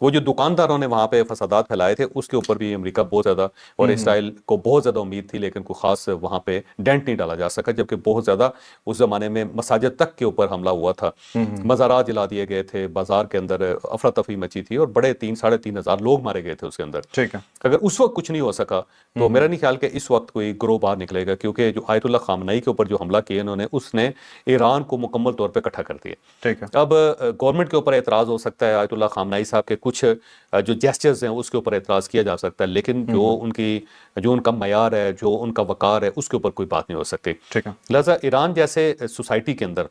وہ جو دکانداروں نے وہاں پہ فسادات پھیلائے تھے اس کے اوپر بھی امریکہ بہت زیادہ اور اسرائیل کو بہت زیادہ امید تھی، لیکن کوئی خاص وہاں پہ ڈینٹ نہیں ڈالا جا سکا، جبکہ بہت زیادہ اس زمانے میں مساجد تک کے اوپر حملہ ہوا تھا، مزارات جلا دیے گئے تھے، بازار کے اندر افراتفری مچی تھی اور بڑے 3,500 لوگ مارے گئے تھے اس کے اندر۔ ٹھیک ہے، اگر اس وقت کچھ نہیں ہو سکا تو میرا نہیں خیال کہ اس وقت کوئی گروہ باہر نکلے گا، کیونکہ جو آیت اللہ خامنئی کے اوپر جو حملہ کیا انہوں نے، اس نے ایران کو مکمل طور پہ اکٹھا کر دیا۔ ٹھیک ہے، اب گورنمنٹ کے اوپر اعتراض ہو سکتا ہے، آیت اللہ خامنئی صاحب کے کچھ جو جیسچرز ہیں اس کے اوپر اعتراض کیا جا سکتا ہے، لیکن جو ان کا معیار ہے، جو ان کا وقار ہے، اس کے اوپر کوئی بات نہیں ہو سکتی۔ ٹھیک ہے، لہٰذا ایران جیسے سوسائٹی کے اندر،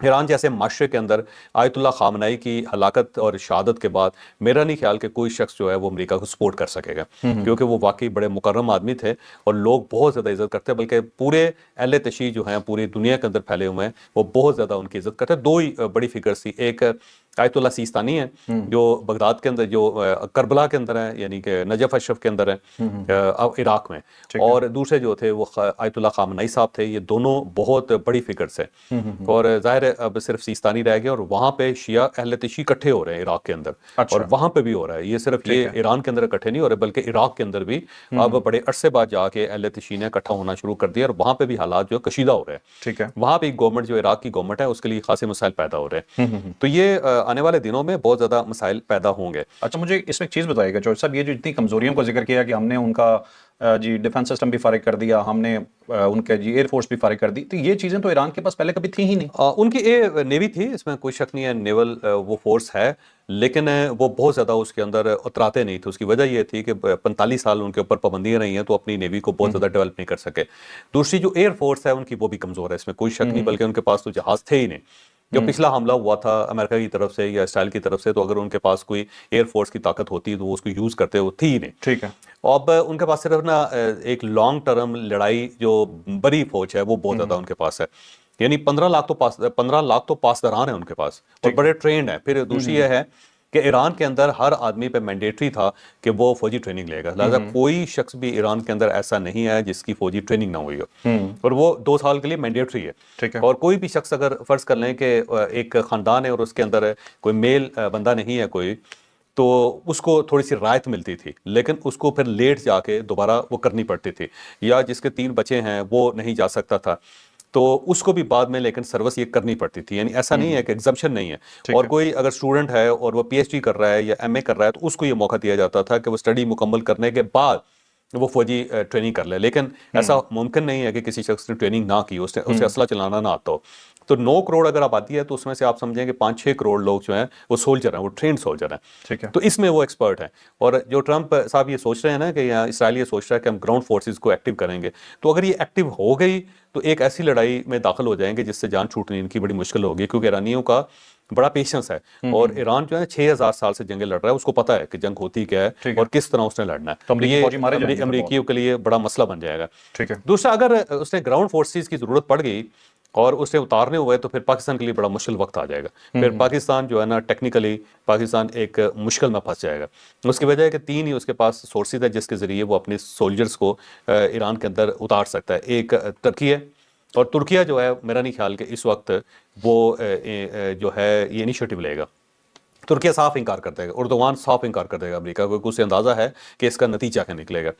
ایران جیسے معاشرے کے اندر آیت اللہ خامنئی کی ہلاکت اور شہادت کے بعد میرا نہیں خیال کہ کوئی شخص جو ہے وہ امریکہ کو سپورٹ کر سکے گا، کیونکہ وہ واقعی بڑے مکرم آدمی تھے اور لوگ بہت زیادہ عزت کرتے ہیں، بلکہ پورے اہل تشیع جو ہیں پوری دنیا کے اندر پھیلے ہوئے ہیں وہ بہت زیادہ ان کی عزت کرتے ہیں۔ دو ہی بڑی فگرز تھی، ایک آیت اللہ سیستانی ہے جو بغداد کے اندر، جو کربلا کے اندر ہے، یعنی کہ نجف اشرف کے اندر ہے عراق میں، اور دوسرے جو تھے وہ آیت اللہ خامنئی صاحب تھے۔ یہ دونوں بہت بڑی فگرز ہیں، اور ظاہر ہے اب صرف سیستانی رہ گیا، اور وہاں پہ شیعہ اہل تشیع اکٹھے ہو رہے ہیں عراق کے اندر، اور وہاں پہ بھی ہو رہا ہے، یہ صرف یہ ایران کے اندر اکٹھے نہیں ہو رہے بلکہ عراق کے اندر بھی اب بڑے عرصے بعد جا کے اہل تشیع نے اکٹھا ہونا شروع کر دیا، اور وہاں پہ بھی حالات جو کشیدہ ہو رہے ہیں۔ ٹھیک ہے، وہاں پہ گورنمنٹ جو عراق کی گورنمنٹ ہے اس کے لیے خاصے مسائل پیدا ہو رہے ہیں، تو یہ آنے والے دنوں میں بہت زیادہ مسائل پیدا ہوں گے۔ اچھا مجھے اس میں ایک چیز بتائیے گا جورج صاحب، یہ جو اتنی کمزوریوں کو ذکر کیا کہ ہم نے ان کا جی ڈیفنس سسٹم بھی فارغ کر دیا، ہم نے ان کے جی ایئر فورس بھی فارغ کر دی، تو یہ چیزیں تو ایران کے پاس پہلے کبھی تھیں ہی نہیں۔ ان کی نیوی تھی، اس میں کوئی شک نہیں ہے، نیول وہ فورس ہے، لیکن وہ بہت زیادہ اس کے اندر اتراتے نہیں تھے۔ اس کی وجہ یہ تھی کہ 45 سال ان کے اوپر پابندیاں رہی ہیں، تو اپنی نیوی کو بہت زیادہ ڈیولپ نہیں کر سکے۔ دوسری جو ایئر فورس ہے ان کی وہ بھی کمزور ہے، اس میں کوئی شک نہیں، بلکہ ان کے پاس تو جہاز تھے ہی نہیں۔ جو پچھلا حملہ ہوا تھا امریکہ کی طرف سے یا اسرائیل کی طرف سے، تو اگر ان کے پاس کوئی ایئر فورس کی طاقت ہوتی تو وہ اس کو یوز کرتے، وہ تھی ہی نہیں۔ ٹھیک ہے، اب ان کے پاس صرف نا ایک لانگ ٹرم لڑائی جو بڑی فوج ہے وہ بہت زیادہ ان کے پاس ہے، یعنی 15 لاکھ تو پاسداران ہیں ان کے پاس، اور بڑے ٹرینڈ ہیں۔ پھر دوسری یہ ہے کہ ایران کے اندر ہر آدمی پہ مینڈیٹری تھا کہ وہ فوجی ٹریننگ لے گا، لہٰذا کوئی شخص بھی ایران کے اندر ایسا نہیں ہے جس کی فوجی ٹریننگ نہ ہوئی ہو، اور وہ 2 سال کے لیے مینڈیٹری ہے۔ ٹھیک ہے، اور کوئی بھی شخص اگر فرض کر لیں کہ ایک خاندان ہے اور اس کے اندر کوئی میل بندہ نہیں ہے کوئی، تو اس کو تھوڑی سی رعایت ملتی تھی، لیکن اس کو پھر لیٹ جا کے دوبارہ وہ کرنی پڑتی تھی، یا جس کے 3 بچے ہیں وہ نہیں جا سکتا تھا تو اس کو بھی بعد میں لیکن سروس یہ کرنی پڑتی تھی، یعنی ایسا نہیں ہے کہ ایگزمپشن نہیں ہے۔ اور کوئی اگر اسٹوڈنٹ ہے اور وہ پی ایچ ڈی کر رہا ہے یا ایم اے کر رہا ہے تو اس کو یہ موقع دیا جاتا تھا کہ وہ اسٹڈی مکمل کرنے کے بعد وہ فوجی ٹریننگ کر لے، لیکن ایسا ممکن نہیں ہے کہ کسی شخص نے ٹریننگ نہ کی، اسے اسلحہ چلانا نہ آتا ہو۔ تو 9 کروڑ اگر آبادی ہے تو اس میں سے آپ سمجھیں کہ 5-6 کروڑ لوگ جو ہیں وہ سولجر ہیں، وہ ٹرینڈ سولجر ہیں، ٹھیک ہے، تو اس میں وہ ایکسپرٹ ہیں۔ اور جو ٹرمپ صاحب یہ سوچ رہے ہیں نا کہ اسرائیل یہ سوچ رہا ہے کہ ہم گراؤنڈ فورسز کو ایکٹیو کریں گے، تو اگر یہ ایکٹیو ہو گئی تو ایک ایسی لڑائی میں داخل ہو جائیں گے جس سے جان چھوٹنی ان کی بڑی مشکل ہوگی، کیونکہ ایرانیوں کا بڑا پیشنس ہے، اور ایران جو ہے 6000 سال سے جنگیں لڑ رہا ہے، اس کو پتا ہے کہ جنگ ہوتی کیا ہے اور کس طرح اس نے لڑنا ہے، تو یہ امریکیوں کے لیے بڑا مسئلہ بن جائے گا۔ ٹھیک ہے، دوسرا، اگر اس نے گراؤنڈ فورسز کی ضرورت پڑ گئی اور اس نے اتارنے ہوئے تو پھر پاکستان کے لیے بڑا مشکل وقت آ جائے گا، پھر پاکستان جو ہے نا ٹیکنیکلی پاکستان ایک مشکل میں پھنس جائے گا۔ اس کی وجہ ہے کہ 3 ہی اس کے پاس سورسز ہے جس کے ذریعے وہ اپنے سولجرز کو ایران کے اندر اتار سکتا ہے، ایک ترکی ہے، اور ترکیہ جو ہے میرا نہیں خیال کہ اس وقت وہ جو ہے یہ انیشیٹو لے گا۔ ترکیہ صاف انکار کر دے گا، اردوغان صاف انکار کر دے گا امریکہ کو، کیونکہ اسے اندازہ ہے کہ اس کا نتیجہ کیا نکلے گا۔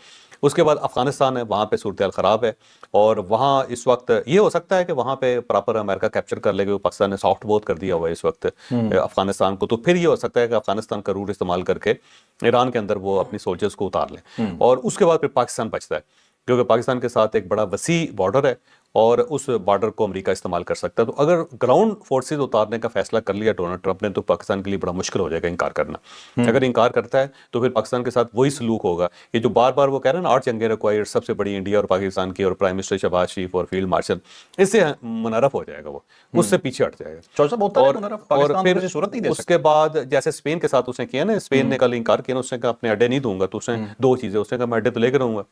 اس کے بعد افغانستان ہے، وہاں پہ صورتحال خراب ہے، اور وہاں اس وقت یہ ہو سکتا ہے کہ وہاں پہ پراپر امریکہ کیپچر کر لے گا، پاکستان نے سافٹ بہت کر دیا ہوا ہے اس وقت افغانستان کو، تو پھر یہ ہو سکتا ہے کہ افغانستان کا روٹ استعمال کر کے ایران کے اندر وہ اپنی سولجرز کو اتار لیں، اور اس کے بعد پھر پاکستان بچتا ہے، کیونکہ پاکستان کے ساتھ ایک بڑا وسیع بارڈر ہے اور اس بارڈر کو امریکہ استعمال کر سکتا ہے۔ تو اگر گراؤنڈ فورسز اتارنے کا فیصلہ کر لیا ڈونلڈ ٹرمپ نے تو پاکستان کے لیے بڑا مشکل ہو جائے گا انکار کرنا۔ اگر انکار کرتا ہے تو پھر پاکستان کے ساتھ وہی سلوک ہوگا، یہ جو بار بار وہ کہہ رہے ہیں نا 8 جنگیں ریکوائرڈ، سب سے بڑی انڈیا اور پاکستان کی، اور پرائم منسٹر شہباز شریف اور فیلڈ مارشل، اس سے منحرف ہو جائے گا، وہ اس سے پیچھے ہٹ جائے گا۔ اور پھر اس کے بعد جیسے اسپین کے ساتھ اس نے کیا نا، اسپین نے کل انکار کیا نا، اس نے کہا اپنے اڈے نہیں دوں گا، تو اس نے 2 چیزیں، اس نے کہا میں اڈے تو لے کے رہوں گا،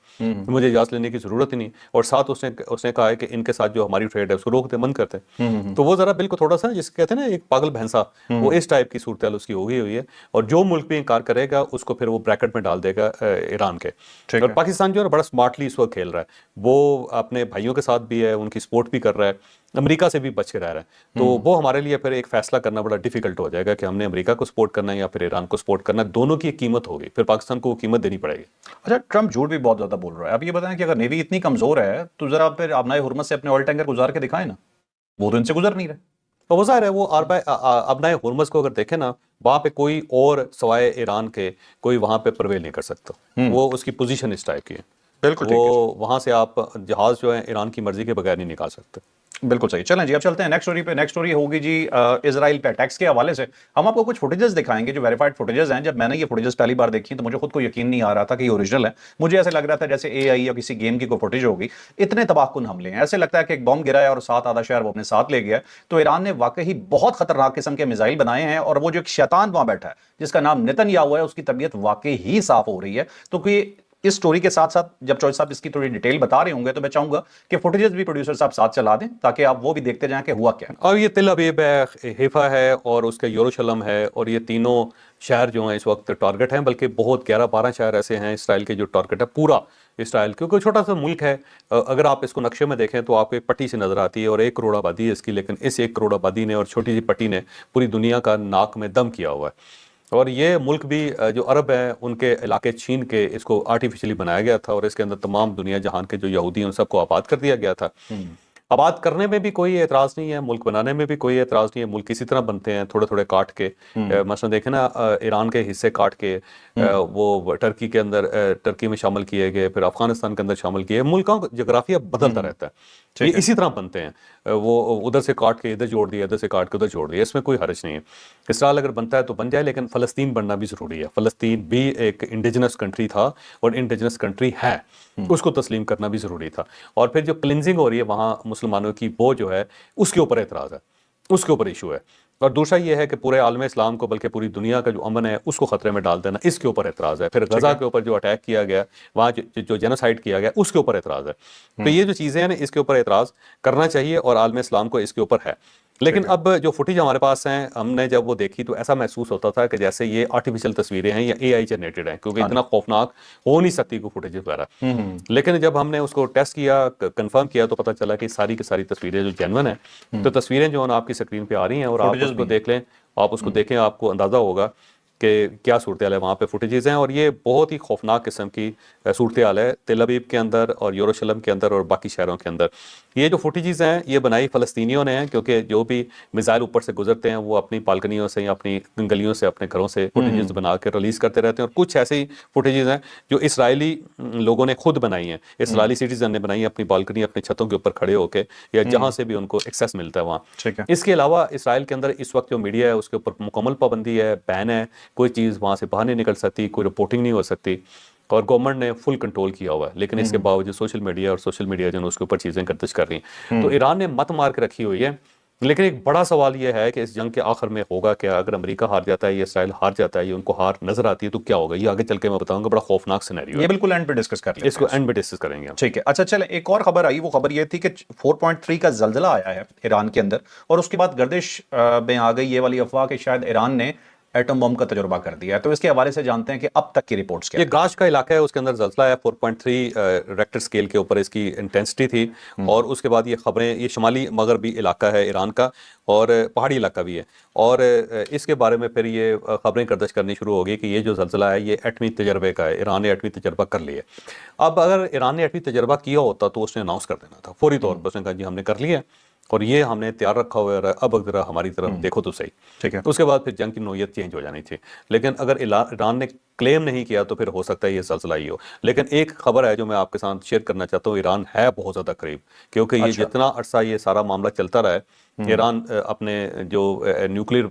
مجھے اجازت لینے کی ضرورت ہی نہیں، اور ساتھ اس نے کہا ہے کہ ان کے ساتھ جو ہماری ٹریڈ ہے اس کو روک دے، بند کرتے ہیں۔ تو وہ ذرا بالکل تھوڑا سا جس کہتے ہیں نا ایک پاگل بھینسا، وہ اس ٹائپ کی صورتحال اس کی ہوئی ہے، اور جو ملک بھی انکار کرے گا اس کو پھر وہ بریکٹ میں ڈال دے گا ایران کے۔ اور پاکستان جو ہے بڑا سمارٹلی اس وقت کھیل رہا ہے، وہ اپنے بھائیوں کے ساتھ بھی ہے، ان کی سپورٹ بھی کر رہا ہے، امریکہ سے بھی بچ کے رہ رہے ہیں، تو وہ ہمارے لیے پھر ایک فیصلہ کرنا بڑا ڈیفیکلٹ ہو جائے گا کہ ہم نے امریکہ کو سپورٹ کرنا ہے یا پھر ایران کو سپورٹ کرنا ہے. دونوں کی ایک قیمت ہوگی، پھر پاکستان کو وہ قیمت دینی پڑے گی. اچھا، ٹرمپ جھوٹ بھی بہت زیادہ بول رہا ہے. اب یہ بتائیں کہ اگر نیوی اتنی کمزور ہے تو ذرا پھر آبنائے حرمت سے اپنے آئل ٹینکر گزار کے دکھائیں نا. وہ تو ان سے گزر نہیں رہے. تو وہ ظاہر ہے وہ ابنائے ہرمز کو اگر دیکھیں نا، وہاں پہ کوئی اور سوائے ایران کے کوئی وہاں پہ پرویل نہیں کر سکتا. وہ اس کی پوزیشن اس ٹائپ کی ہے. بالکل وہ وہاں سے آپ جہاز جو ہے ایران کی مرضی کے بغیر نہیں نکال سکتے. بالکل صحیح. چلیں جی اب چلتے ہیں نیکسٹ سٹوری پہ. نیکسٹ سٹوری ہوگی جی اسرائیل پہ اٹیکس کے حوالے سے. ہم آپ کو کچھ فوٹیجز دکھائیں گے جو ویریفائڈ فوٹیجز ہیں. جب میں نے یہ فوٹیجز پہلی بار دیکھی تو مجھے خود کو یقین نہیں آ رہا تھا کہ یہ اوریجنل ہے. مجھے ایسے لگ رہا تھا جیسے اے آئی یا کسی گیم کی کوئی فوٹیج ہوگی. اتنے تباہ کن حملے ہیں. ایسے لگتا ہے کہ ایک بم گرا ہے اور ساتھ آدھا شہر وہ اپنے ساتھ لے گیا. تو ایران نے واقعی بہت خطرناک قسم کے میزائل بنائے ہیں اور وہ جو ایک شیطان وہاں بیٹھا ہے جس کا نام نتن یاہو ہے اس کی طبیعت واقعی ہی صاف ہو رہی ہے. تو کہ اس سٹوری کے ساتھ ساتھ جب چوہے صاحب اس کی تھوڑی ڈیٹیل بتا رہے ہوں گے تو میں چاہوں گا کہ فوٹیجز بھی پروڈیوسر صاحب ساتھ چلا دیں تاکہ آپ وہ بھی دیکھتے جائیں کہ ہوا کیا ہے. اب یہ تل ابیب ہے، حیفا ہے اور اس کا یروشلم ہے، اور یہ تینوں شہر جو ہیں اس وقت ٹارگٹ ہیں. بلکہ بہت 11-12 شہر ایسے ہیں اسرائیل کے جو ٹارگٹ ہے. پورا اسرائیل کیونکہ چھوٹا سا ملک ہے. اگر آپ اس کو نقشے میں دیکھیں تو آپ کو ایک پٹی سے نظر آتی ہے اور 1 کروڑ آبادی ہے اس کی، لیکن اس 1 کروڑ آبادی نے اور چھوٹی سی پٹی نے پوری دنیا کا ناک میں دم کیا ہوا ہے. اور یہ ملک بھی جو عرب ہیں ان کے علاقے چھین کے اس کو آرٹیفیشلی بنایا گیا تھا اور اس کے اندر تمام دنیا جہان کے جو یہودی ہیں ان سب کو آباد کر دیا گیا تھا. آباد کرنے میں بھی کوئی اعتراض نہیں ہے، ملک بنانے میں بھی کوئی اعتراض نہیں ہے. ملک اسی طرح بنتے ہیں تھوڑے تھوڑے کاٹ کے. مثلا دیکھیں نا ایران کے حصے کاٹ کے وہ ٹرکی کے اندر ٹرکی میں شامل کیے گئے، پھر افغانستان کے اندر شامل کیے. ملکوں کا جغرافیہ بدلتا رہتا ہے. یہ اسی طرح بنتے ہیں. وہ ادھر سے کاٹ کے ادھر جوڑ دیا، ادھر سے کاٹ کے ادھر جوڑ دیا. اس میں کوئی حرج نہیں ہے. اسرائیل اگر بنتا ہے تو بن جائے، لیکن فلسطین بننا بھی ضروری ہے. فلسطین بھی ایک انڈیجنس کنٹری تھا اور انڈیجنس کنٹری ہے، اس کو تسلیم کرنا بھی ضروری تھا. اور پھر جو کلینزنگ ہو رہی ہے وہاں مسلمانوں کی، وہ جو ہے اس کے اوپر اعتراض ہے، اس کے اوپر ایشو ہے. اور دوسرا یہ ہے کہ پورے عالم اسلام کو بلکہ پوری دنیا کا جو امن ہے اس کو خطرے میں ڈال دینا، اس کے اوپر اعتراض ہے. پھر غزہ کے اوپر جو اٹیک کیا گیا، وہاں جو جینوسائیڈ کیا گیا، اس کے اوپر اعتراض ہے. تو یہ جو چیزیں ہیں نا اس کے اوپر اعتراض کرنا چاہیے اور عالم اسلام کو اس کے اوپر ہے. لیکن اب جو فوٹیج ہمارے پاس ہیں، ہم نے جب وہ دیکھی تو ایسا محسوس ہوتا تھا کہ جیسے یہ آرٹیفیشل تصویریں ہیں یا اے آئی جنریٹڈ ہیں، کیونکہ اتنا خوفناک ہو نہیں سکتی کوئی فوٹیج وغیرہ. لیکن جب ہم نے اس کو ٹیسٹ کیا، کنفرم کیا، تو پتہ چلا کہ ساری کی ساری تصویریں جو جینون ہیں. تو تصویریں جو ہیں آپ کی اسکرین پہ آ رہی ہیں اور آپ اس کو دیکھ لیں، آپ اس کو دیکھیں، آپ کو اندازہ ہوگا کہ کیا صورتحال ہے. وہاں پہ فوٹیجز ہیں اور یہ بہت ہی خوفناک قسم کی صورتحال ہے تل ابیب کے اندر اور یروشلم کے اندر اور باقی شہروں کے اندر. یہ جو فوٹیجز ہیں یہ بنائی فلسطینیوں نے ہیں، کیونکہ جو بھی میزائل اوپر سے گزرتے ہیں وہ اپنی بالکنیوں سے یا اپنی گلیوں سے اپنے گھروں سے فوٹیجز بنا کے ریلیز کرتے رہتے ہیں. اور کچھ ایسے ہی فوٹیجز ہیں جو اسرائیلی لوگوں نے خود بنائی ہیں، اسرائیلی سٹیزن نے بنائی ہیں اپنی بالکنی، اپنے چھتوں کے اوپر کھڑے ہو کے یا جہاں سے بھی ان کو ایکسیس ملتا ہے وہاں. اس کے علاوہ اسرائیل کے اندر اس وقت جو میڈیا ہے اس کے اوپر مکمل پابندی ہے، بین ہے. کوئی چیز وہاں سے باہر نہیں نکل سکتی، کوئی رپورٹنگ نہیں ہو سکتی اور گورنمنٹ نے فل کنٹرول کیا ہوا ہے. لیکن اس کے باوجود سوشل میڈیا جو ہے اس کے اوپر چیزیں گردش کر رہی ہیں. تو ایران نے مت مار کے رکھی ہوئی ہے. لیکن ایک بڑا سوال یہ ہے کہ اس جنگ کے آخر میں ہوگا کیا؟ اگر امریکہ ہار جاتا ہے یا اسرائیل ہار جاتا ہے، یہ ان کو ہار نظر آتی ہے تو کیا ہوگا؟ یہ آگے چل کے میں بتاؤں گا. بڑا خوفناک سینیریو ہے. یہ بالکل اینڈ پہ ڈسکس کر لیں، اس کو اینڈ پہ ڈسکس کریں گے. ٹھیک ہے. اچھا چلیں، ایک اور خبر آئی. وہ خبر یہ تھی کہ 4.3 کا زلزلہ آیا ہے ایران کے اندر اور اس کے بعد گردش میں آ گئی یہ والی افواہ کہ شاید ایران نے ایٹم بم کا تجربہ کر دیا ہے. تو اس کے حوالے سے جانتے ہیں کہ اب تک کی رپورٹس کیا. یہ گاش کا علاقہ ہے، اس کے اندر زلزلہ ہے 4.3 ریکٹر سکیل کے اوپر اس کی انٹینسٹی تھی. اور اس کے بعد یہ خبریں، یہ شمالی مغربی علاقہ ہے ایران کا اور پہاڑی علاقہ بھی ہے. اور اس کے بارے میں پھر یہ خبریں گردش کرنی شروع ہو گئی کہ یہ جو زلزلہ ہے یہ ایٹمی تجربے کا ہے، ایران نے ایٹمی تجربہ کر لیا. اب اگر ایران نے ایٹمی تجربہ کیا ہوتا تو اس نے اناؤنس کر دینا تھا فوری طور پر. اس نے کہا جی ہم نے کر لیا اور یہ ہم نے تیار رکھا ہوا ہے، اب ذرا ہماری طرف دیکھو تو صحیح. ٹھیک ہے. اس کے بعد پھر جنگ کی نوعیت چینج ہو جانی تھی. لیکن اگر ایران نے کلیم نہیں کیا تو پھر ہو سکتا ہے یہ زلزلہ ہی ہو. لیکن ایک خبر ہے جو میں آپ کے ساتھ شیئر کرنا چاہتا ہوں، ایران ہے بہت زیادہ قریب، کیونکہ یہ جتنا عرصہ یہ سارا معاملہ چلتا رہا ہے ایران اپنے جو نیوکلیر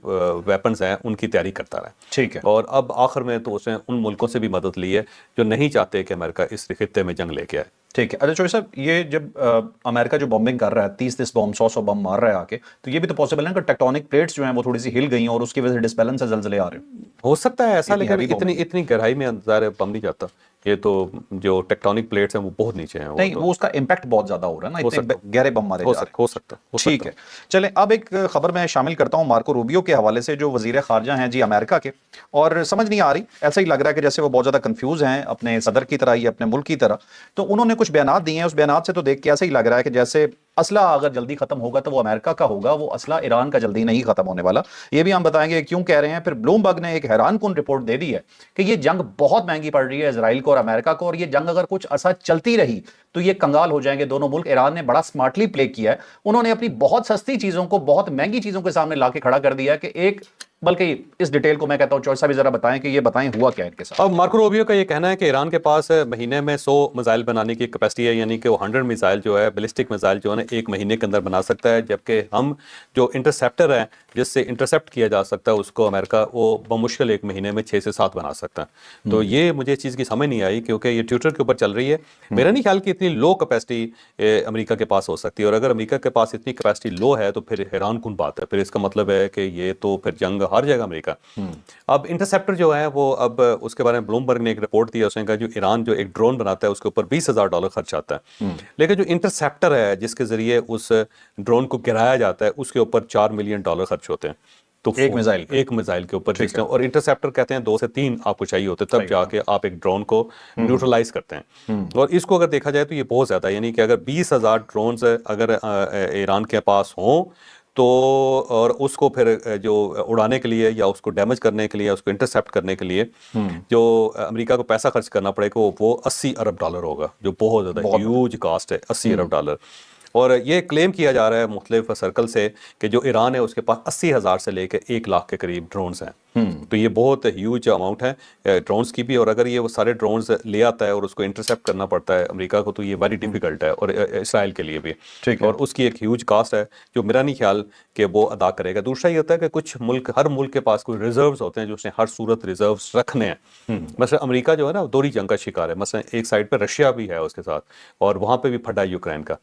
ویپنز ہیں ان کی تیاری کرتا رہا ہے. ٹھیک ہے. اور اب آخر میں تو اس نے ان ملکوں سے بھی مدد لی ہے جو نہیں چاہتے کہ امریکہ اس خطے میں جنگ لے کے آئے. ٹھیک ہے. اچھا چوہے صاحب، یہ جب امریکہ جو بمبنگ کر رہا ہے 30 بم 100 بم مار رہا ہے آ کے، تو یہ بھی تو پاسبل ہے کہ ٹیکٹونک پلیٹس جو ہیں وہ تھوڑی سی ہل گئی اور اس کی وجہ سے ڈسبیلنس سے زلزلے آ رہے ہیں. ہو سکتا ہے ایسا، لیکن اتنی گہرائی میں ظاہر بم نہیں جاتا. یہ تو جو ٹیکٹونک پلیٹس ہیں وہ بہت نیچے ہیں. نہیں، وہ اس کا امپیکٹ بہت زیادہ ہو رہا ہے نا، اتنے گہرے بم مارے جا رہے ہیں. ہو سکتا. ٹھیک ہے. چلیں اب ایک خبر میں شامل کرتا ہوں مارکو روبیو کے حوالے سے، جو وزیر خارجہ ہیں جی امریکہ کے. اور سمجھ نہیں آ رہی، ایسا ہی لگ رہا ہے کہ جیسے وہ بہت زیادہ کنفیوز ہیں اپنے صدر کی طرح یا اپنے ملک کی طرح. تو انہوں نے کچھ بیانات دیے ہیں، اس بیانات سے تو دیکھ کے ایسا ہی لگ رہا ہے کہ جیسے اسلحہ اگر جلدی ختم ہوگا تو وہ امریکہ کا ہوگا, وہ اسلحہ ایران کا جلدی نہیں ختم ہونے والا. یہ بھی ہم بتائیں گے کیوں کہہ رہے ہیں. پھر بلومبرگ نے ایک حیران کن رپورٹ دے دی ہے کہ یہ جنگ بہت مہنگی پڑ رہی ہے اسرائیل کو اور امریکہ کو, اور یہ جنگ اگر کچھ عرصہ چلتی رہی تو یہ کنگال ہو جائیں گے دونوں ملک. ایران نے بڑا سمارٹلی پلے کیا ہے, انہوں نے اپنی بہت سستی چیزوں کو بہت مہنگی چیزوں کے سامنے لا کے کھڑا کر دیا کہ ایک, بلکہ اس ڈیٹیل کو میں کہتا ہوں چوہدری صاحب ذرا بتائیں کہ یہ بتائیں ہوا کیا ان کے ساتھ. اب مارکو روبیو کا یہ کہنا ہے کہ ایران کے پاس مہینے میں 100 میزائل بنانے کی کیپیسٹی ہے, یعنی کہ وہ 100 میزائل جو ہے بیلسٹک میزائل جو ہے نا ایک مہینے کے اندر بنا سکتا ہے, جبکہ ہم جو انٹرسیپٹر ہیں جس سے انٹرسیپٹ کیا جا سکتا ہے اس کو امریکہ وہ بمشکل ایک مہینے میں 6 سے 7 بنا سکتا ہے. تو یہ مجھے اس چیز کی سمجھ نہیں آئی کیونکہ یہ ٹویٹر کے اوپر چل رہی ہے. میرا نہیں خیال کہ اتنی لو کیپیسٹی امریکہ کے پاس ہو سکتی ہے, اور اگر امریکہ کے پاس اتنی کیپیسٹی لو ہے تو پھر حیران کن بات ہے. پھر اس کا مطلب ہے کہ یہ تو پھر جنگ ہار جائے گا امریکہ. اب انٹرسیپٹر جو ہے وہ اب اس کے بارے میں بلومبرگ نے ایک رپورٹ دیا, اس نے کہا جو ایران جو ایک ڈرون بناتا ہے اس کے اوپر $20,000 خرچ آتا ہے, لیکن جو انٹرسیپٹر ہے جس کے ذریعے اس ڈرون کو گرایا جاتا ہے اس کے اوپر $4 ملین خرچ ہوتے ہیں. تو ایک میزائل کے اوپر, اور انٹرسیپٹر کہتے ہیں 2 سے 3 آپ کو چاہیے ہوتے تب جا کے آپ ایک ڈرون کو نیوٹرلائز کرتے ہیں. اور اس کو اگر دیکھا جائے تو یہ بہت زیادہ ہے, یعنی کہ اگر 20,000 ڈرونز اگر ایران کے پاس ہوں تو, اور اس کو پھر جو اڑانے کے لیے یا اس کو ڈیمیج کرنے کے لیے اس کو انٹرسیپٹ کرنے کے لیے جو امریکہ کو پیسہ خرچ کرنا پڑے گا وہ $80 ارب ہوگا, جو بہت زیادہ ہیوج کاسٹ ہے, $80 ارب. اور یہ کلیم کیا جا رہا ہے مختلف سرکل سے کہ جو ایران ہے اس کے پاس 80,000 سے لے کے 1 لاکھ کے قریب ڈرونز ہیں. تو یہ بہت ہیوج اماؤنٹ ہے ڈرونز کی بھی, اور اگر یہ وہ سارے ڈرونز لے آتا ہے اور اس کو انٹرسیپٹ کرنا پڑتا ہے امریکہ کو تو یہ ویری ڈیفیکلٹ ہے, اور اسرائیل کے لیے بھی, اور اس کی ایک ہیوج کاسٹ ہے جو میرا نہیں خیال کہ وہ ادا کرے گا. دوسرا یہ ہوتا ہے کہ کچھ ملک, ہر ملک کے پاس کوئی ریزروز ہوتے ہیں جو اس نے ہر صورت ریزروز رکھنے ہیں. مثلا امریکہ جو ہے نا دوہری جنگ کا شکار ہے, مثلا ایک سائڈ پہ رشیا بھی ہے اس کے ساتھ, اور وہاں پہ بھی پھٹا ہے یوکرین کا.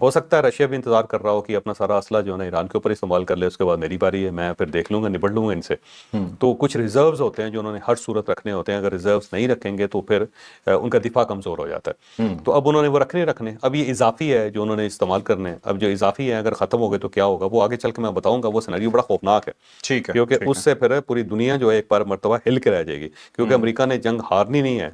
ہو سکتا ہے رشیا بھی انتظار کر رہا ہو کہ اپنا سارا اسلحہ جو ہے نا ایران کے اوپر استعمال کر لے, اس کے بعد میری باری ہے, میں پھر دیکھ لوں گا, نبڑ لوں گا ان سے. تو کچھ ریزروز ہوتے ہیں جو انہوں نے ہر صورت رکھنے ہوتے ہیں, اگر ریزروز نہیں رکھیں گے تو پھر ان کا دفاع کمزور ہو جاتا ہے. تو اب انہوں نے وہ رکھنے. اب یہ اضافی ہے جو انہوں نے استعمال کرنے, اب جو اضافی ہے اگر ختم ہو گئے تو کیا ہوگا وہ آگے چل کے میں بتاؤں گا. وہ سیناریو بڑا خوفناک ہے, کیونکہ اس سے پھر پوری دنیا جو ہے ایک بار مرتبہ ہل کے رہ جائے گی, کیونکہ امریکہ نے جنگ ہارنی نہیں ہے.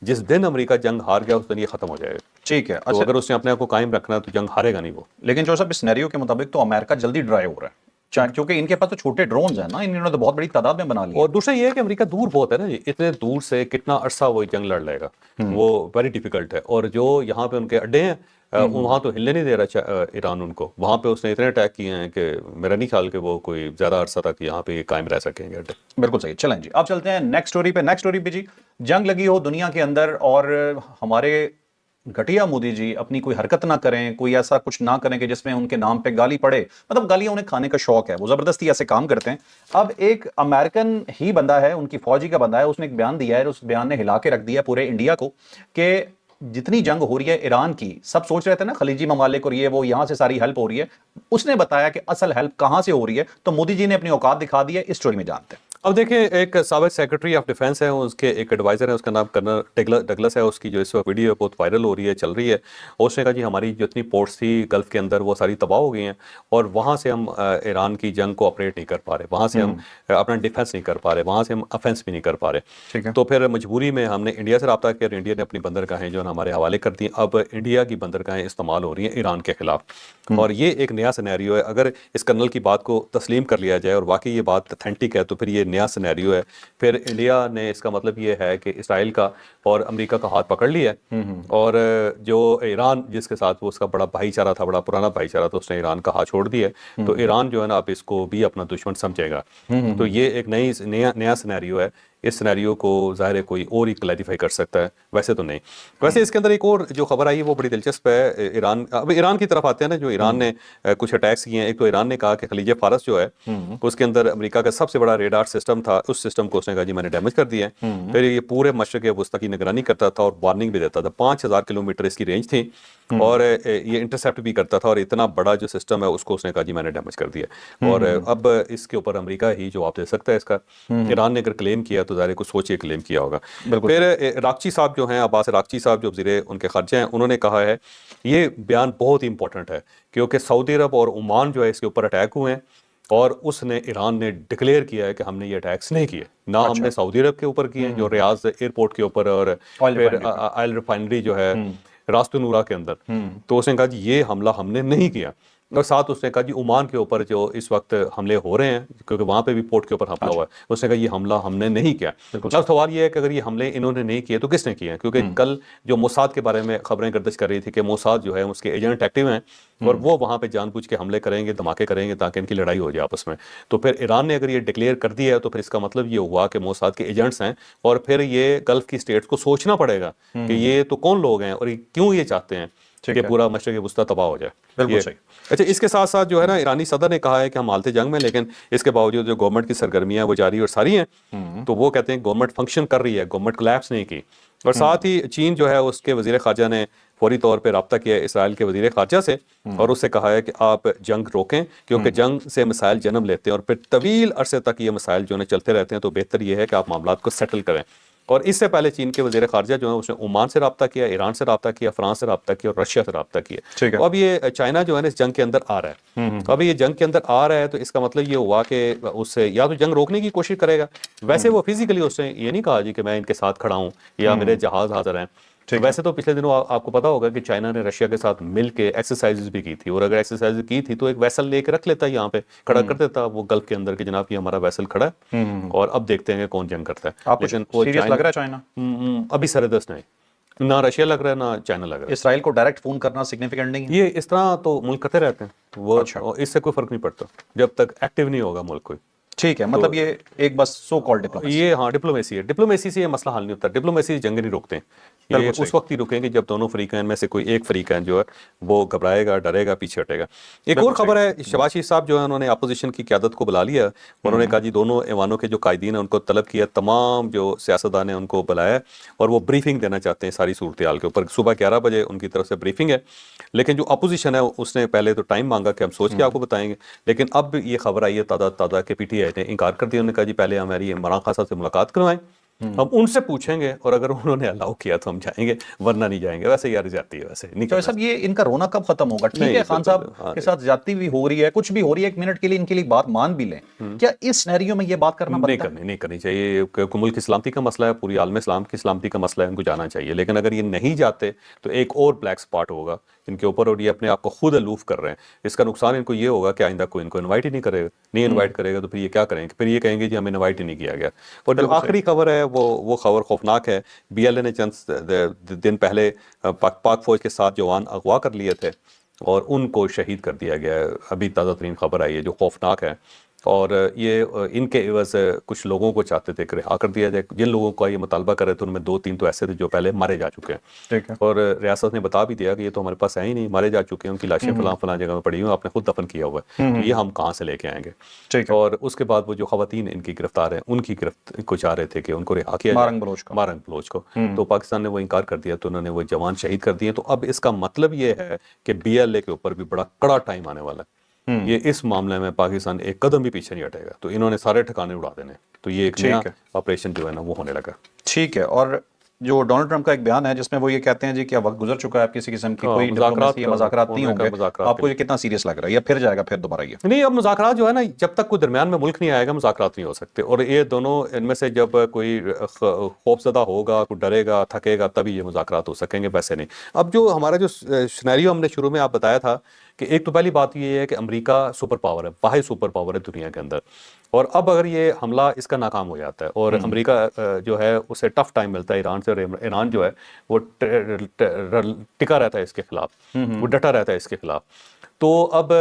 جس دن امریکہ جنگ ہار گیا اس دن یہ ختم ہو جائے گا. ٹھیک ہے, تو اگر اس نے اپنے آپ کو قائم رکھنا تو جنگ ہارے گا نہیں وہ. لیکن جو صاحب اس سینیریو کے مطابق تو امریکہ جلدی ڈرائی ہو رہا ہے, کیونکہ ان کے پاس تو چھوٹے ڈرونز ہیں نا, انہوں نے تو بہت بڑی تعداد میں بنا لی. اور دوسرا یہ ہے کہ امریکہ دور بہت ہے نا, اتنے دور سے کتنا عرصہ وہ جنگ لڑ لے گا, وہ ویری ڈیفیکلٹ ہے. اور جو یہاں پہ ان کے اڈے ہیں وہاں تو ہلنے نہیں دے رہا ایران ان کو, وہاں پہ اس نے اتنے اٹیک کیے ہیں کہ میرا نہیں خیال کہ وہ کوئی زیادہ عرصہ تک یہاں پہ قائم رہ سکیں گے اڈے. بالکل صحیح. چلیں جی اب چلتے ہیں نیکسٹ سٹوری پہ. نیکسٹ سٹوری پہ جی, جنگ لگی ہو دنیا کے اندر اور ہمارے گھٹیا مودی جی اپنی کوئی حرکت نہ کریں, کوئی ایسا کچھ نہ کریں کہ جس میں ان کے نام پہ گالی پڑے, مطلب گالیاں انہیں کھانے کا شوق ہے, وہ زبردستی ایسے کام کرتے ہیں. اب ایک امریکن ہی بندہ ہے, ان کی فوجی کا بندہ ہے, اس نے ایک بیان دیا ہے, اس بیان نے ہلا کے رکھ دیا پورے انڈیا کو کہ جتنی جنگ ہو رہی ہے ایران کی, سب سوچ رہے تھے نا خلیجی ممالک اور یہ وہ یہاں سے ساری ہیلپ ہو رہی ہے, اس نے بتایا کہ اصل ہیلپ کہاں سے ہو رہی ہے. تو مودی جی نے اپنی اوقات دکھا دی ہے, اس سٹوری میں جانتے ہیں. اب دیکھیں, ایک سابق سیکرٹری آف ڈیفنس ہے, اس کے ایک ایڈوائزر ہے, اس کا نام کرنل ڈگلس ہے, اس کی جو اس وقت ویڈیو بہت وائرل ہو رہی ہے, چل رہی ہے. اس نے کہا جی ہماری جتنی پورٹس تھی گلف کے اندر وہ ساری تباہ ہو گئی ہیں, اور وہاں سے ہم ایران کی جنگ کو آپریٹ نہیں کر پا رہے, وہاں سے ہم اپنا ڈیفنس نہیں کر پا رہے, وہاں سے ہم افینس بھی نہیں کر پا رہے. تو پھر مجبوری میں ہم نے انڈیا سے رابطہ کیا, اور انڈیا نے اپنی بندرگاہیں جو ہے ہمارے حوالے کر دی. اب انڈیا کی بندرگاہیں استعمال ہو رہی ہیں ایران کے خلاف, اور یہ ایک نیا سینیریو ہے. اگر اس کرنل کی بات کو تسلیم کر لیا جائے اور واقعی یہ بات اتھینٹک ہے تو پھر یہ نیا سینیریو ہے. پھر انڈیا نے, اس کا مطلب یہ ہے کہ اسرائیل کا اور امریکہ کا ہاتھ پکڑ لیا ہے, اور جو ایران جس کے ساتھ وہ اس کا بڑا بھائی چارہ تھا, بڑا پرانا بھائی چارہ تھا, اس نے ایران کا ہاتھ چھوڑ دیا ہے. تو ایران جو ہے نا اب اس کو بھی اپنا دشمن سمجھے گا. تو یہ ایک نیا سینیریو ہے. اس سینیریو کو ظاہر ہے کوئی اور ہی کلیریفائی کر سکتا ہے, ویسے تو نہیں. ویسے اس کے اندر ایک اور جو خبر آئی ہے وہ بڑی دلچسپ ہے. ایران, اب ایران کی طرف آتے ہیں نا, جو ایران نے کچھ اٹیکس کیے ہیں. ایک تو ایران نے کہا کہ خلیج فارس جو ہے اس کے اندر امریکہ کا سب سے بڑا ریڈار سسٹم تھا, اس سسٹم کو اس نے کہا جی میں نے ڈیمیج کر دیا ہے. پھر یہ پورے مشرق وسطی کی نگرانی کرتا تھا اور وارننگ بھی دیتا تھا. 5,000 کلومیٹر اس کی رینج تھی, اور یہ انٹرسیپٹ بھی کرتا تھا, اور اتنا بڑا جو سسٹم ہے اس کو اس نے کہا جی میں نے ڈیمیج کر دیا. اور اب اس کے اوپر امریکہ ہی جواب دے سکتا ہے اس کا. ایران نے اگر کلیم کیا تو ظاہر کچھ سوچیے کلیم کیا ہوگا. پھر راکچی صاحب جو ہیں, عباس راکچی صاحب جو وزیر ان کے خارجہ ہیں, انہوں نے کہا ہے یہ بیان بہت امپورٹنٹ ہے کیونکہ سعودی عرب اور عمان جو ہے اس کے اوپر اٹیک ہوئے ہیں, اور اس نے ایران نے ڈکلیئر کیا ہے کہ ہم نے یہ اٹیکس نہیں کیے, نہ ہم نے سعودی عرب کے اوپر کیے ہیں جو ریاض ایئرپورٹ کے اوپر, اور پھر آئل ریفائنری جو ہے راست نورا کے اندر. تو اس نے کہا جی یہ حملہ ہم نے نہیں کیا. اور ساتھ اس نے کہا جی عمان کے اوپر جو اس وقت حملے ہو رہے ہیں کیونکہ وہاں پہ بھی پورٹ کے اوپر حملہ ہوا ہے, اس نے کہا یہ حملہ ہم نے نہیں کیا. اب سوال یہ ہے کہ اگر یہ حملے انہوں نے نہیں کیے تو کس نے کیے ہیں؟ کیونکہ کل جو موساد کے بارے میں خبریں گردش کر رہی تھی کہ موساد جو ہے اس کے ایجنٹ ایکٹیو ہیں اور وہ وہاں پہ جان بوجھ کے حملے کریں گے, دھماکے کریں گے تاکہ ان کی لڑائی ہو جائے آپس میں. تو پھر ایران نے اگر یہ ڈکلیئر کر دیا ہے تو پھر اس کا مطلب یہ ہوا کہ موساد کے ایجنٹس ہیں, اور پھر یہ گلف کی اسٹیٹس کو سوچنا پڑے گا کہ یہ تو کون لوگ ہیں اور کیوں یہ چاہتے ہیں کہ پورا مشرق وسطیٰ تباہ ہو جائے. بالکل صحیح. اچھا, اس کے ساتھ ساتھ جو ہے نا ایرانی صدر نے کہا ہے کہ ہم حالت جنگ میں, لیکن اس کے باوجود جو گورنمنٹ کی سرگرمیاں وہ جاری اور ساری ہیں, تو وہ کہتے ہیں گورنمنٹ فنکشن کر رہی ہے, گورنمنٹ کولیپس نہیں کی. اور ساتھ ہی چین جو ہے اس کے وزیر خارجہ نے فوری طور پہ رابطہ کیا ہے اسرائیل کے وزیر خارجہ سے اور اس سے کہا ہے کہ آپ جنگ روکیں کیونکہ جنگ سے مسائل جنم لیتے ہیں اور پھر طویل عرصے تک یہ مسائل جو ہے چلتے رہتے ہیں, تو بہتر یہ ہے کہ آپ معاملات کو سیٹل کریں. اور اس سے پہلے چین کے وزیر خارجہ جو ہے اس نے عمان سے رابطہ کیا, ایران سے رابطہ کیا, فرانس سے رابطہ کیا اور رشیا سے رابطہ کیا. تو اب یہ چائنا جو ہے نا اس جنگ کے اندر آ رہا ہے. اب یہ جنگ کے اندر آ رہا ہے تو اس کا مطلب یہ ہوا کہ اس سے یا تو جنگ روکنے کی کوشش کرے گا, ویسے وہ فزیکلی اس نے یہ نہیں کہا جی کہ میں ان کے ساتھ کھڑا ہوں یا میرے جہاز حاضر ہیں. ویسے تو پچھلے دنوں آپ کو پتا ہوگا کہ چائنا نے رشیا کے ساتھ مل کے ایکسرسائزز بھی کی تھی, اور اگر ایکسرسائز کی تھی تو ایک ویسل لے کے رکھ لیتا یہاں پہ, کھڑا کر دیتا وہ گلف کے اندر کہ جناب یہ ہمارا ویسل کھڑا ہے اور اب دیکھتے ہیں کہ کون جنگ کرتا ہے. لیکن سیریس لگ رہا ہے چائنا ابھی سردست نہیں, نہ رشیا لگ رہا ہے نہ چائنا لگ رہا ہے. اسرائیل کو ڈائریکٹ فون کرنا سگنیفیکنٹ نہیں ہے یہ اس طرح تو ملک کرتے رہتے ہیں, وہ اس سے کوئی فرق نہیں پڑتا جب تک ایکٹیو نہیں ہوگا ملک کوئی. ٹھیک ہے, مطلب یہ ایک بس سو کالڈ ڈپلومیسی. یہ ہاں ڈپلومیسی ہے, ڈپلومیسی سے یہ مسئلہ حل نہیں ہوتا. ڈپلومیسی جنگ نہیں روکتے ہیں, یہ اس وقت ہی رکیں گے جب دونوں فریقین میں سے کوئی ایک فریقین جو ہے وہ گھبرائے گا, ڈرے گا, پیچھے ہٹے گا. ایک اور خبر ہے, شہباز شریف صاحب جو ہے انہوں نے اپوزیشن کی قیادت کو بلا لیا, انہوں نے کہا جی دونوں ایوانوں کے جو قائدین ہیں ان کو طلب کیا, تمام جو سیاستدان ہیں ان کو بلایا اور وہ بریفنگ دینا چاہتے ہیں ساری صورتحال کے اوپر. صبح 11 بجے ان کی طرف سے بریفنگ ہے, لیکن جو اپوزیشن ہے اس نے پہلے تو ٹائم مانگا کہ ہم سوچ کے آپ کو بتائیں گے, لیکن اب یہ خبر آئی ہے تازہ کہ پی ٹی آئی نے انکار کر دیا. انہوں نے کہا جی پہلے ہماری عمران خان صاحب سے ملاقات کروائیں, ہم ان سے پوچھیں گے اور اگر انہوں نے الاؤ کیا تو ہم جائیں گے ورنہ نہیں جائیں گے. ویسے یار زیادتی ہے, ویسے نہیں. تو صاحب یہ ان کا رونا کب ختم ہوگا؟ ٹھیک ہے خان صاحب کے ساتھ زیادتی بھی ہو رہی ہے, کچھ بھی ہو رہی ہے, ایک منٹ کے لیے ان کے لیے بات مان بھی لیں, کیا اس سینیریو میں یہ بات کرنا بنتا ہے؟ نہیں کرنی چاہیے. ملک کی سلامتی کا مسئلہ ہے, پوری عالم اسلام کی سلامتی کا مسئلہ ہے, ان کو جانا چاہیے. لیکن اگر یہ نہیں جاتے تو ایک اور بلیک سپاٹ ہوگا ان کے اوپر, اور یہ اپنے آپ کو خود الوف کر رہے ہیں. اس کا نقصان ان کو یہ ہوگا کہ آئندہ کوئی ان کو انوائٹ ہی نہیں کرے گا. نہیں انوائٹ کرے گا تو پھر یہ کیا کریں گے؟ پھر یہ کہیں گے جی ہمیں انوائٹ ہی نہیں کیا گیا. اور جو آخری خبر ہے وہ خبر خوفناک ہے. بی ایل اے نے چند دن پہلے پاک فوج کے 7 جوان اغوا کر لیے تھے اور ان کو شہید کر دیا گیا ہے. ابھی تازہ ترین خبر آئی ہے جو خوفناک ہے, اور یہ ان کے عوض کچھ لوگوں کو چاہتے تھے کہ رہا کر دیا جائے. جن لوگوں کا یہ مطالبہ کر رہے تھے ان میں 2-3 تو ایسے تھے جو پہلے مارے جا چکے ہیں, اور ریاست نے بتا بھی دیا کہ یہ تو ہمارے پاس ہے ہی نہیں, مارے جا چکے ہیں, ان کی لاشیں فلاں جگہ میں پڑی ہوئی, آپ نے خود دفن کیا ہوا ہے, یہ ہم کہاں سے لے کے آئیں گے. اور اس کے بعد وہ جو خواتین ان کی گرفتار ہیں ان کی گرفت کو چاہ رہے تھے کہ ان کو رہا کیا جائے, مارنگ بلوچ کو, تو پاکستان نے وہ انکار کر دیا, تو انہوں نے وہ جوان شہید کر دیے. تو اب اس کا مطلب یہ ہے کہ بی ایل اے کے اوپر بھی بڑا کڑا ٹائم آنے والا ہے. یہ اس معاملے میں پاکستان ایک قدم بھی پیچھے نہیں ہٹے گا. تو انہوں نے سارے ٹھکانے اڑا دینے, تو یہ ایک نیا آپریشن جو ہے نا وہ ہونے لگا. ٹھیک ہے. اور جو ڈونلڈ ٹرمپ کا ایک بیان ہے جس میں وہ یہ کہتے ہیں جی کہ وقت گزر چکا ہے, اب کسی قسم کی کوئی ڈپلومیسی یا مذاکرات نہیں ہوں گے, آپ کو یہ کتنا سیریس لگ رہا ہے یا پھر جائے گا پھر دوبارہ؟ یہ نہیں, اب مذاکرات جو ہے نا جب تک کوئی درمیان میں ملک نہیں آئے گا مذاکرات نہیں ہو سکتے. اور یہ دونوں ان میں سے جب کوئی خوف زدہ ہوگا, کوئی ڈرے گا, تھکے گا, تبھی یہ مذاکرات ہو سکیں گے, ویسے نہیں. اب جو ہمارا جو سینیریو ہم نے شروع میں آپ بتایا تھا کہ ایک تو پہلی بات یہ ہے کہ امریکہ سپر پاور ہے, واحد سپر پاور ہے دنیا کے اندر, اور اب اگر یہ حملہ اس کا ناکام ہو جاتا ہے اور امریکہ جو ہے اسے ٹف ٹائم ملتا ہے ایران سے, اور ایران جو ہے وہ ٹکا رہتا ہے اس کے خلاف, وہ ڈٹا رہتا ہے اس کے خلاف, تو اب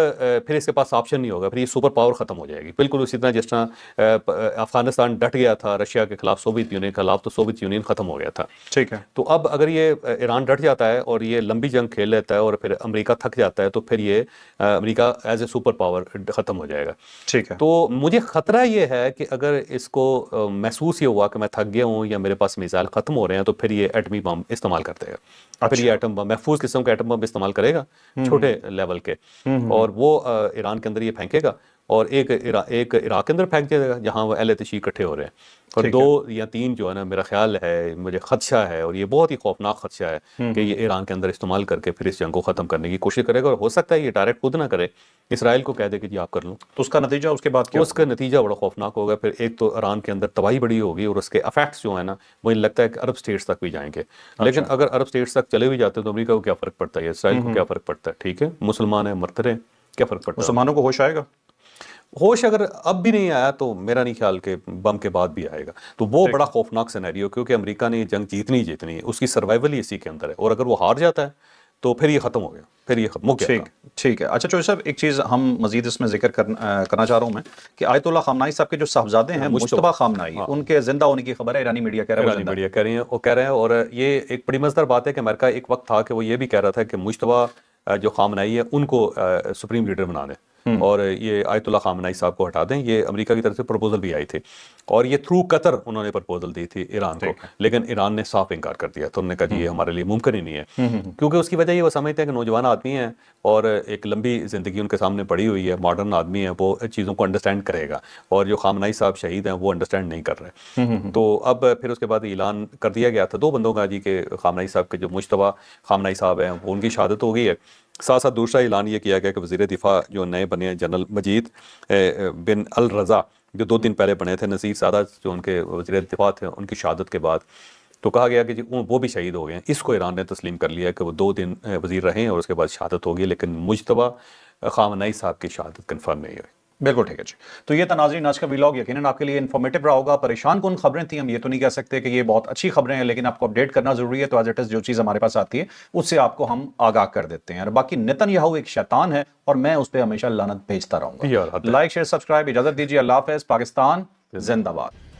پھر اس کے پاس آپشن نہیں ہوگا, پھر یہ سپر پاور ختم ہو جائے گی. بالکل اسی طرح جس طرح افغانستان ڈٹ گیا تھا رشیا کے خلاف, سوویت یونین کے خلاف, تو سوویت یونین ختم ہو گیا تھا. ٹھیک ہے. تو اب اگر یہ ایران ڈٹ جاتا ہے اور یہ لمبی جنگ کھیل لیتا ہے اور پھر امریکہ تھک جاتا ہے, تو پھر یہ امریکہ ایز اے سپر پاور ختم ہو جائے گا. ٹھیک ہے. تو مجھے خطرہ یہ ہے کہ اگر اس کو محسوس یہ ہوا کہ میں تھک گیا ہوں یا میرے پاس میزائل ختم ہو رہے ہیں, تو پھر یہ ایٹمی بم استعمال کر دے گا. پھر یہ ایٹم بم, محفوظ قسم کا ایٹم بم استعمال کرے گا, چھوٹے لیول کے, اور وہ ایران کے اندر یہ پھینکے گا, اور ایک عراق کے اندر پھینک دیا جائے گا جہاں وہ اہل تشیع اکٹھے ہو رہے ہیں. اور 2 یا 3 جو ہے نا میرا خیال ہے, مجھے خدشہ ہے اور یہ بہت ہی خوفناک خدشہ ہے کہ یہ ایران کے اندر استعمال کر کے پھر اس جنگ کو ختم کرنے کی کوشش کرے گا, اور ہو سکتا ہے یہ ڈائریکٹ خود نہ کرے, اسرائیل کو کہہ دے کہ جی آپ کر لوں. تو اس کا نتیجہ اس کے بعد کیا اس کا نتیجہ بڑا خوفناک ہوگا. پھر ایک تو ایران کے اندر تباہی بڑی ہوگی اور اس کے افیکٹس جو ہیں نا مجھے لگتا ہے کہ عرب اسٹیٹس تک بھی جائیں گے. لیکن اگر عرب اسٹیٹس تک چلے بھی جاتے ہیں تو امریکہ کو کیا فرق پڑتا ہے, اسرائیل کو کیا فرق پڑتا ہے, ٹھیک ہے مسلمان ہیں مرتے رہیں, کیا فرق پڑتا ہے. مسلمانوں کو ہوش آئے گا؟ ہوش اگر اب بھی نہیں آیا تو میرا نہیں خیال کہ بم کے بعد بھی آئے گا. تو وہ بڑا خوفناک سینیریو, کیونکہ امریکہ نے یہ جنگ جیتنی ہے, اس کی سروائیول ہی اسی کے اندر ہے, اور اگر وہ ہار جاتا ہے تو پھر یہ ختم ہو گیا, پھر یہ ختم ہو گیا. ٹھیک ہے. اچھا چوہدری صاحب ایک چیز ہم مزید اس میں ذکر کرنا چاہ رہا ہوں میں کہ آیت اللہ خامنائی صاحب کے جو صاحبزادے ہیں مجتبیٰ خامنائی, ان کے زندہ ہونے کی خبر ہے, ایرانی میڈیا کہہ رہا ہے, میڈیا کہہ رہی ہیں, وہ کہہ رہے ہیں. اور یہ ایک بڑی مزیدار بات ہے کہ امریکہ ایک وقت تھا کہ وہ یہ بھی کہہ رہا تھا کہ مجتبیٰ جو خامنائی ہے ان کو سپریم لیڈر بنا دیں اور یہ آیت اللہ خامنائی صاحب کو ہٹا دیں. یہ امریکہ کی طرف سے پروپوزل بھی آئی تھی, اور یہ تھرو قطر انہوں نے پروپوزل دی تھی ایران کو, لیکن ایران نے صاف انکار کر دیا. تو انہوں نے کہا جی یہ ہمارے لیے ممکن ہی نہیں ہے, کیونکہ اس کی وجہ یہ وہ سمجھتے ہیں کہ نوجوان آدمی ہیں اور ایک لمبی زندگی ان کے سامنے پڑی ہوئی ہے, ماڈرن آدمی ہے, وہ چیزوں کو انڈرسٹینڈ کرے گا, اور جو خامنائی صاحب شہید ہیں وہ انڈرسٹینڈ نہیں کر رہے. تو اب پھر اس کے بعد اعلان کر دیا گیا تھا 2 بندوں کا جی کہ خامنائی صاحب کے جو مجتبیٰ خامنائی صاحب ہیں وہ ان کی شہادت ہو گئی ہے. ساتھ ساتھ دوسرا اعلان یہ کیا گیا کہ وزیر دفاع جو نئے بنے ہیں جنرل مجید بن الرضا, جو 2 دن پہلے بنے تھے, نذیر سادات جو ان کے وزیر دفاع تھے, ان کی شہادت کے بعد تو کہا گیا کہ جی وہ بھی شہید ہو گئے ہیں. اس کو ایران نے تسلیم کر لیا کہ وہ 2 دن وزیر رہے ہیں اور اس کے بعد شہادت ہوگی, لیکن مجتبیٰ خامنئی صاحب کی شہادت کنفرم نہیں ہوئی. بالکل ٹھیک ہے جی. تو یہ تھا ناظرین آج کا ویلاگ, یقیناً آپ کے لیے انفارمیٹو رہا ہوگا. پریشان کن خبریں تھیں, ہم یہ تو نہیں کہہ سکتے کہ یہ بہت اچھی خبریں ہیں, لیکن آپ کو اپڈیٹ کرنا ضروری ہے. تو ایز اٹ از جو چیز ہمارے پاس آتی ہے اس سے آپ کو ہم آگاہ کر دیتے ہیں. اور باقی نتن یاہو ایک شیطان ہے اور میں اس پہ ہمیشہ لعنت بھیجتا رہوں گا. لائک شیئر سبسکرائب, اجازت دیجیے, اللہ حافظ. پاکستان زندہ باد.